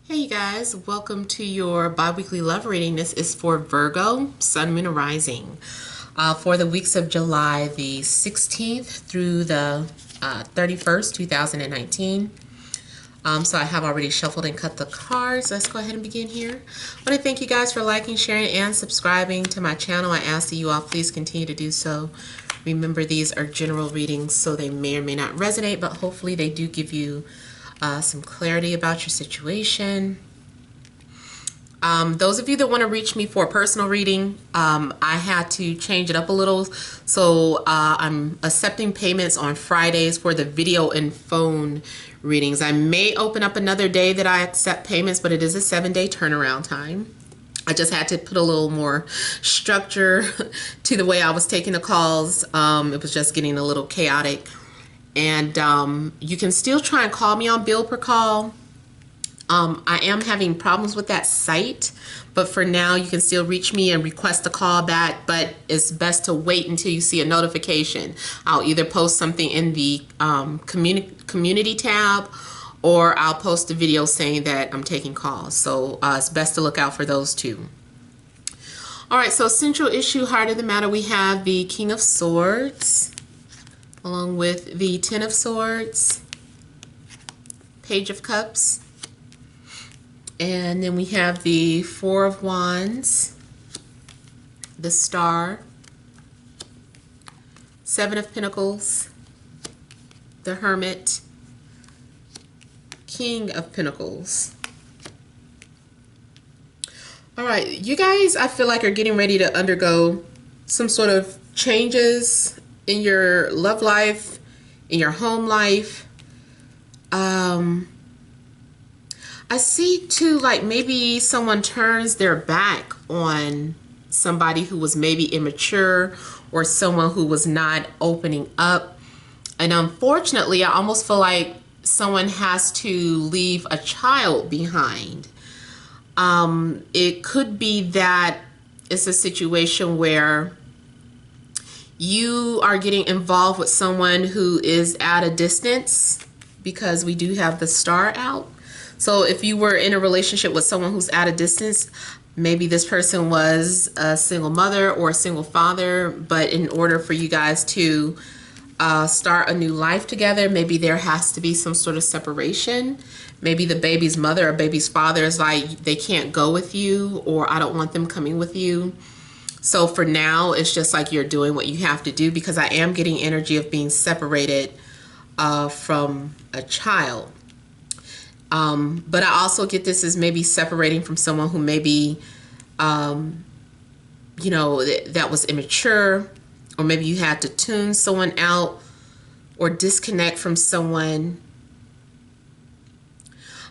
Hey you guys, welcome to your bi-weekly love reading. This is for Virgo, Sun, Moon, and Rising. For the weeks of July the 16th through the 31st, 2019. So I have already shuffled and cut the cards. Let's go ahead and begin here. I want to thank you guys for liking, sharing, and subscribing to my channel. I ask that you all please continue to do so. Remember, these are general readings, so they may or may not resonate, but hopefully they do give you some clarity about your situation. Those of you that want to reach me for a personal reading, I had to change it up a little. So I'm accepting payments on Fridays for the video and phone readings. I may open up another day that I accept payments, but it is a 7-day turnaround time. I just had to put a little more structure to the way I was taking the calls. It was just getting a little chaotic. And you can still try and call me on bill per call. I am having problems with that site, but for now you can still reach me and request a call back, but it's best to wait until you see a notification. I'll either post something in the community tab, or I'll post a video saying that I'm taking calls. So it's best to look out for those two. All right, so central issue, heart of the matter, we have the King of Swords, along with the Ten of Swords, Page of Cups, and then we have the Four of Wands, the Star, Seven of Pentacles, the Hermit, King of Pentacles. All right, you guys, I feel like are getting ready to undergo some sort of changes in your love life, in your home life. I see too, like maybe someone turns their back on somebody who was maybe immature, or someone who was not opening up. And unfortunately, I almost feel like someone has to leave a child behind. It could be that it's a situation where you are getting involved with someone who is at a distance, because we do have the Star out. So if you were in a relationship with someone who's at a distance, maybe this person was a single mother or a single father, but in order for you guys to start a new life together, maybe there has to be some sort of separation. Maybe the baby's mother or baby's father is like, they can't go with you, or I don't want them coming with you. So for now, it's just like you're doing what you have to do, because I am getting energy of being separated from a child. But I also get this as maybe separating from someone who maybe, you know, that was immature, or maybe you had to tune someone out or disconnect from someone.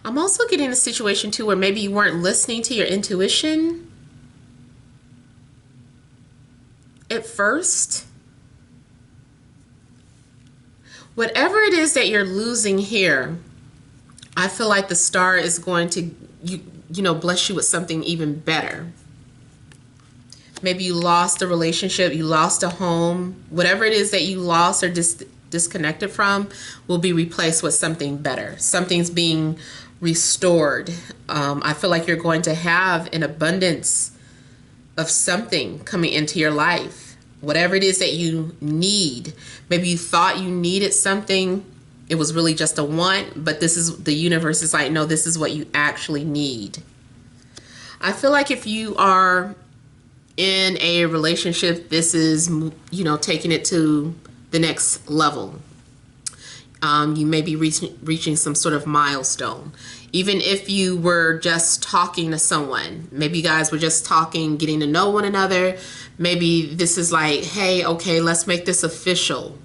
I'm also getting a situation too where maybe you weren't listening to your intuition at first. Whatever it is that you're losing here, I feel like the Star is going to, you know, bless you with something even better. Maybe you lost a relationship, you lost a home. Whatever it is that you lost or disconnected from will be replaced with something better. Something's being restored. I feel like you're going to have an abundance of something coming into your life. Whatever it is that you need. Maybe you thought you needed something, it was really just a want, but this is, the universe is like, no, this is what you actually need. I feel like if you are in a relationship, this is, you know, taking it to the next level. You may be reaching some sort of milestone. Even if you were just talking to someone, maybe you guys were just talking, getting to know one another. Maybe this is like, hey, okay, let's make this official.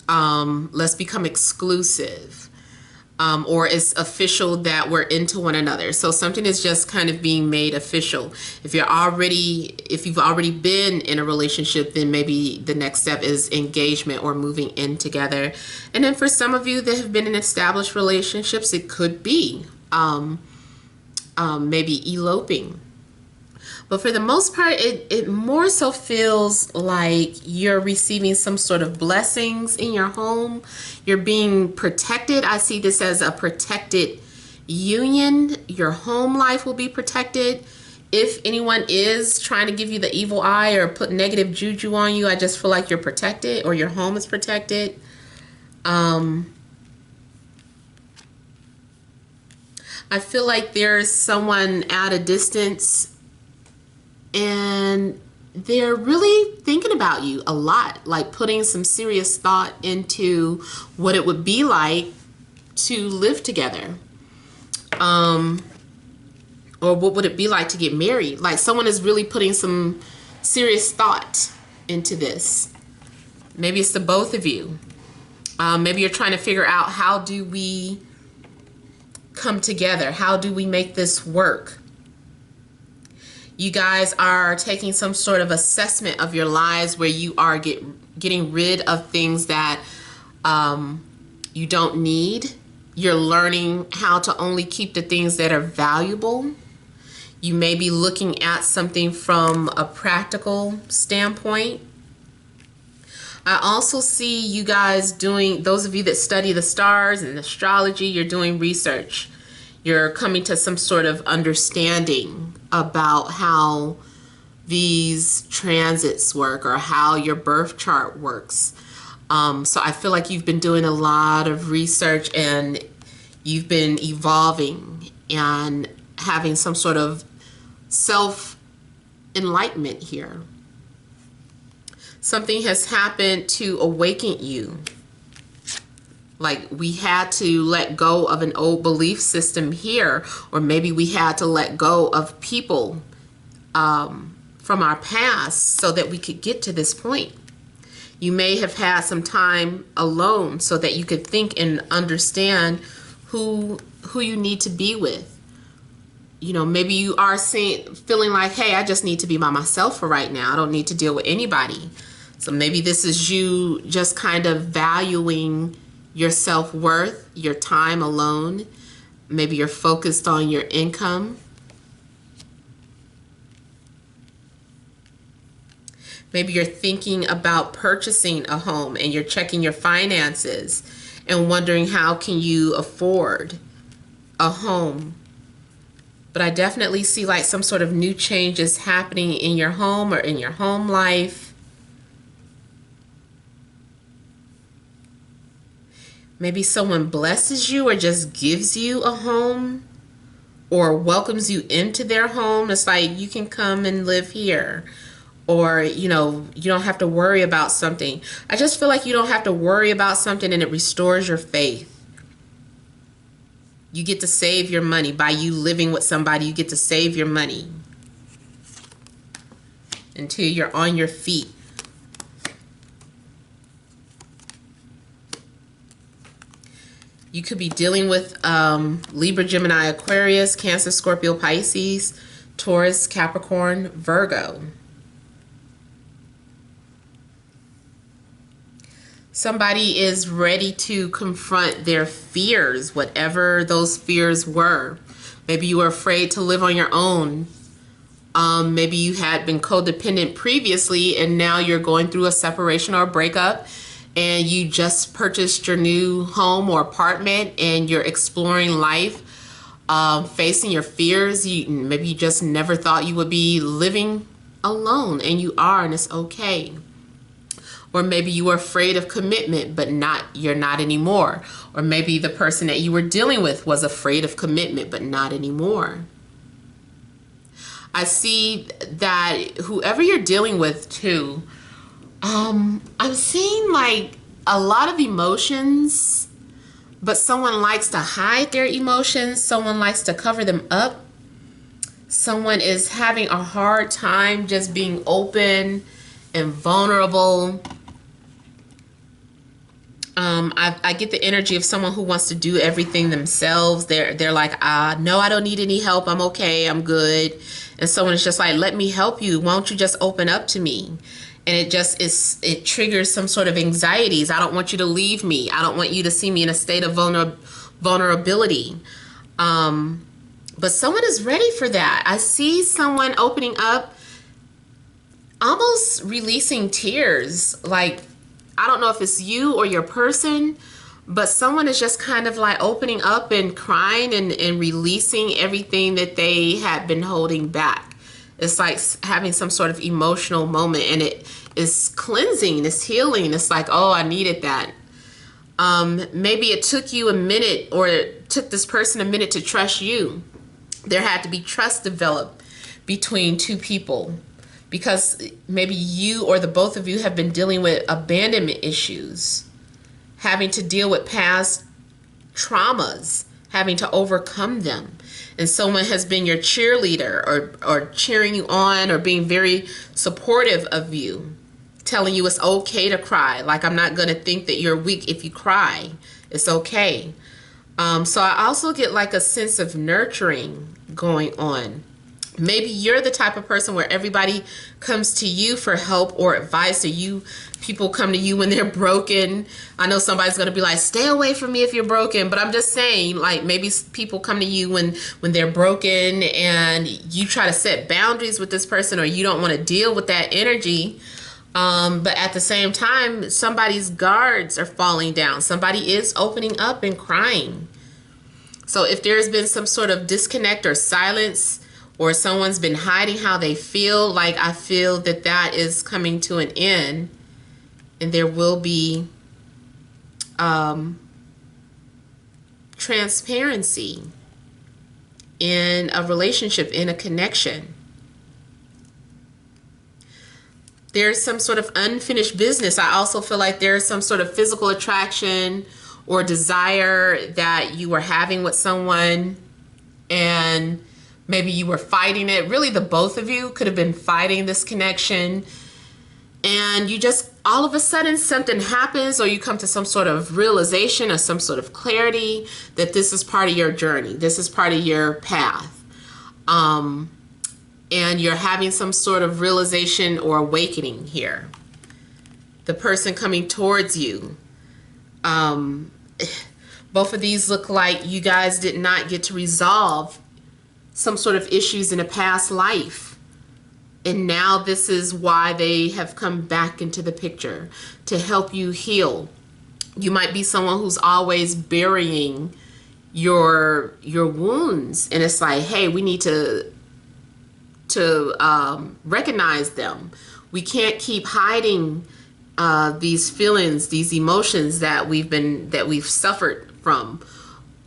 Let's become exclusive. Or it's official that we're into one another. So something is just kind of being made official. If you've already been in a relationship, then maybe the next step is engagement or moving in together. And then for some of you that have been in established relationships, it could be maybe eloping. But for the most part, it more so feels like you're receiving some sort of blessings in your home. You're being protected. I see this as a protected union. Your home life will be protected. If anyone is trying to give you the evil eye or put negative juju on you, I just feel like you're protected, or your home is protected. I feel like there's someone at a distance and they're really thinking about you a lot, like putting some serious thought into what it would be like to live together. Or what would it be like to get married? Like someone is really putting some serious thought into this. Maybe it's the both of you. Maybe you're trying to figure out, how do we come together? How do we make this work? You guys are taking some sort of assessment of your lives where you are getting rid of things that you don't need. You're learning how to only keep the things that are valuable. You may be looking at something from a practical standpoint. I also see you guys doing, those of you that study the stars and astrology, you're doing research. You're coming to some sort of understanding about how these transits work, or how your birth chart works. So I feel like you've been doing a lot of research and you've been evolving and having some sort of self-enlightenment here. Something has happened to awaken you. Like we had to let go of an old belief system here, or maybe we had to let go of people from our past so that we could get to this point. You may have had some time alone so that you could think and understand who you need to be with. You know, maybe you are feeling like, hey, I just need to be by myself for right now. I don't need to deal with anybody. So maybe this is you just kind of valuing your self-worth, your time alone. Maybe you're focused on your income. Maybe you're thinking about purchasing a home and you're checking your finances and wondering, how can you afford a home? But I definitely see like some sort of new changes happening in your home or in your home life. Maybe someone blesses you or just gives you a home or welcomes you into their home. It's like, you can come and live here. Or, you know, you don't have to worry about something. I just feel like you don't have to worry about something, and it restores your faith. You get to save your money. By you living with somebody, you get to save your money until you're on your feet. You could be dealing with Libra, Gemini, Aquarius, Cancer, Scorpio, Pisces, Taurus, Capricorn, Virgo. Somebody is ready to confront their fears, whatever those fears were. Maybe you were afraid to live on your own. Maybe you had been codependent previously and now you're going through a separation or a breakup, and you just purchased your new home or apartment and you're exploring life, facing your fears. Maybe you just never thought you would be living alone, and you are, and it's okay. Or maybe you were afraid of commitment, but you're not anymore. Or maybe the person that you were dealing with was afraid of commitment, but not anymore. I see that whoever you're dealing with too, I'm seeing like a lot of emotions, but someone likes to hide their emotions. Someone likes to cover them up. Someone is having a hard time just being open and vulnerable. I get the energy of someone who wants to do everything themselves. They're like, no, I don't need any help. I'm okay. I'm good. And someone is just like, let me help you. Why don't you just open up to me? And it triggers some sort of anxieties. I don't want you to leave me. I don't want you to see me in a state of vulnerability. But someone is ready for that. I see someone opening up, almost releasing tears. Like, I don't know if it's you or your person, But someone is just kind of like opening up and crying and releasing everything that they had been holding back. It's like having some sort of emotional moment, and it is cleansing, it's healing. It's like, oh, I needed that. Maybe it took you a minute, or it took this person a minute to trust you. There had to be trust developed between two people, because maybe you or the both of you have been dealing with abandonment issues, having to deal with past traumas, having to overcome them. And someone has been your cheerleader, or cheering you on, or being very supportive of you, telling you it's okay to cry. Like, I'm not going to think that you're weak if you cry. It's okay. So I also get like a sense of nurturing going on. Maybe you're the type of person where everybody comes to you for help or advice, or people come to you when they're broken. I know somebody's going to be like, stay away from me if you're broken. But I'm just saying, like, maybe people come to you when they're broken, and you try to set boundaries with this person, or you don't want to deal with that energy. But at the same time, somebody's guards are falling down. Somebody is opening up and crying. So if there's been some sort of disconnect or silence, or someone's been hiding how they feel, like, I feel that that is coming to an end, and there will be transparency in a relationship, in a connection. There's some sort of unfinished business. I also feel like there's some sort of physical attraction or desire that you were having with someone, and maybe you were fighting it. Really, the both of you could have been fighting this connection. And you just, all of a sudden, something happens, or you come to some sort of realization or some sort of clarity that this is part of your journey. This is part of your path. And you're having some sort of realization or awakening here. The person coming towards you. Both of these look like you guys did not get to resolve some sort of issues in a past life. And now this is why they have come back into the picture, to help you heal. You might be someone who's always burying your wounds. And it's like, hey, we need to recognize them. We can't keep hiding these feelings, these emotions that we've suffered from.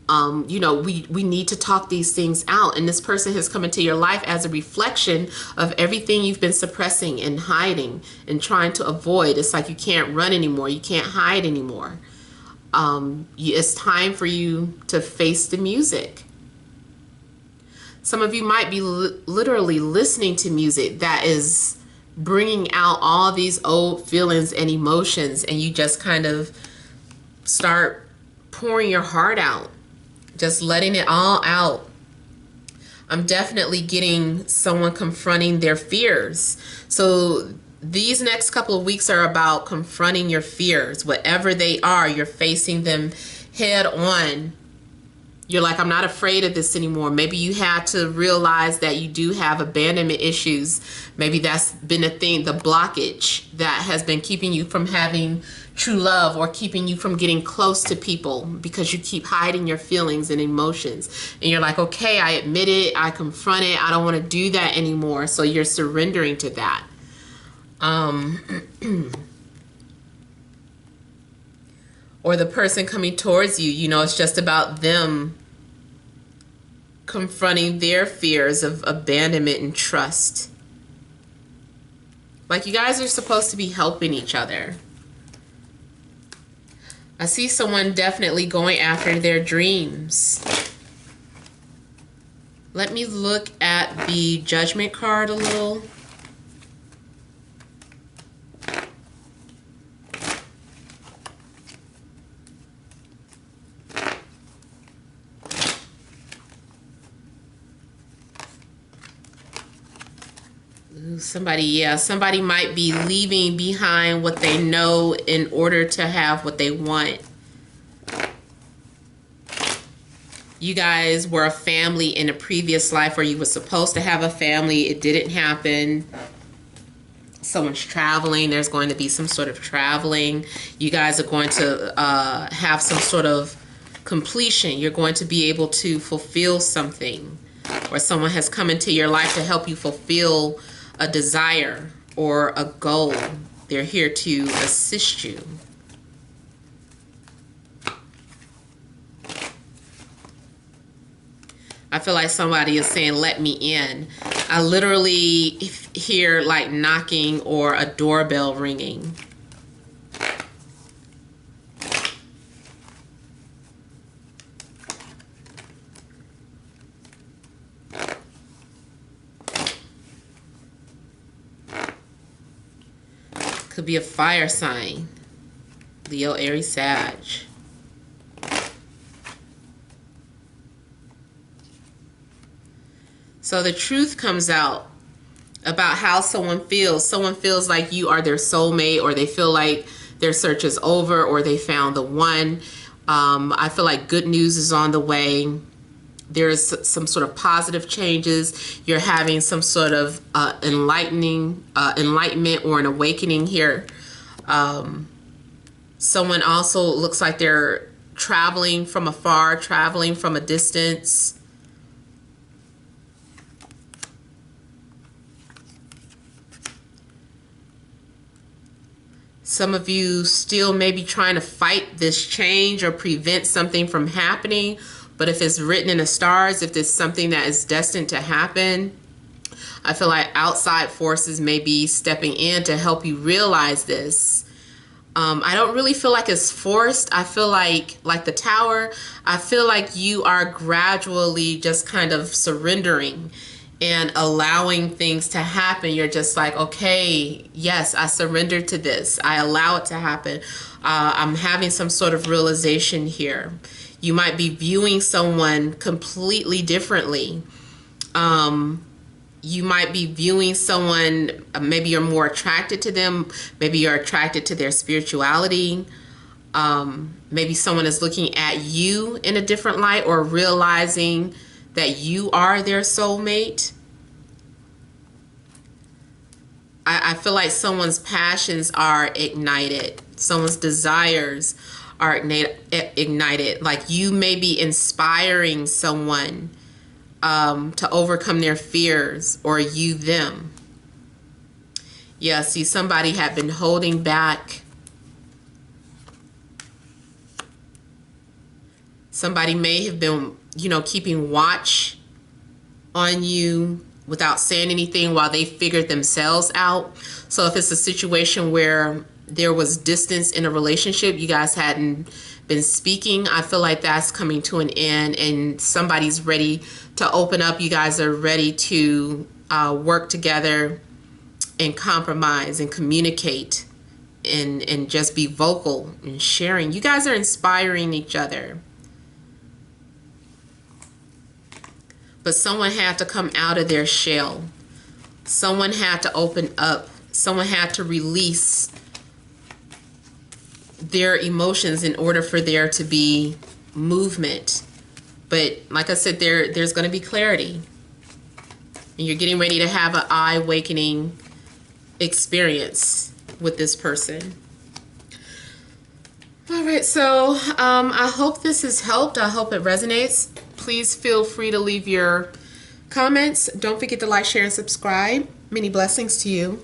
We need to talk these things out. And this person has come into your life as a reflection of everything you've been suppressing and hiding and trying to avoid. It's like you can't run anymore. You can't hide anymore. It's time for you to face the music. Some of you might be literally listening to music that is bringing out all these old feelings and emotions, and you just kind of start pouring your heart out. Just letting it all out. I'm definitely getting someone confronting their fears. So these next couple of weeks are about confronting your fears. Whatever they are, you're facing them head on. You're like, I'm not afraid of this anymore. Maybe you had to realize that you do have abandonment issues. Maybe that's been a thing, the blockage that has been keeping you from having true love, or keeping you from getting close to people because you keep hiding your feelings and emotions. And you're like, okay, I admit it, I confront it, I don't want to do that anymore. So you're surrendering to that. Or the person coming towards you, it's just about them confronting their fears of abandonment and trust. Like, you guys are supposed to be helping each other. I see someone definitely going after their dreams. Let me look at the Judgment card a little. Somebody might be leaving behind what they know in order to have what they want. You guys were a family in a previous life, or you were supposed to have a family. It didn't happen. someone's traveling. There's going to be some sort of traveling. You guys are going to have some sort of completion. You're going to be able to fulfill something, or someone has come into your life to help you fulfill a desire or a goal. They're here to assist you. I feel like somebody is saying, let me in. I literally hear like knocking or a doorbell ringing. Could be a fire sign. Leo, Aries, Sag. So the truth comes out about how someone feels. Someone feels like you are their soulmate, or they feel like their search is over, or they found the one. I feel like good news is on the way. There's some sort of positive changes. You're having some sort of enlightenment or an awakening here. Someone also looks like they're traveling from afar, traveling from a distance. Some of you still may be trying to fight this change or prevent something from happening. But if it's written in the stars, if it's something that is destined to happen, I feel like outside forces may be stepping in to help you realize this. I don't really feel like it's forced. I feel like the Tower, I feel like you are gradually just kind of surrendering and allowing things to happen. You're just like, okay, yes, I surrender to this. I allow it to happen. I'm having some sort of realization here. You might be viewing someone completely differently. You might be viewing someone, maybe you're more attracted to them. Maybe you're attracted to their spirituality. Maybe someone is looking at you in a different light, or realizing that you are their soulmate. I feel like someone's passions are ignited. Someone's desires are ignited. Like you may be inspiring someone to overcome their fears, or you them. Yeah, see, somebody had been holding back. Somebody may have been, keeping watch on you without saying anything while they figured themselves out. So if it's a situation where there was distance in a relationship, you guys hadn't been speaking, I feel like that's coming to an end and somebody's ready to open up. You guys are ready to work together and compromise and communicate and just be vocal and sharing. You guys are inspiring each other. But someone had to come out of their shell. Someone had to open up. Someone had to release their emotions in order for there to be movement. But like I said, there's going to be clarity. And you're getting ready to have an eye-awakening experience with this person. All right, so I hope this has helped. I hope it resonates. Please feel free to leave your comments. Don't forget to like, share, and subscribe. Many blessings to you.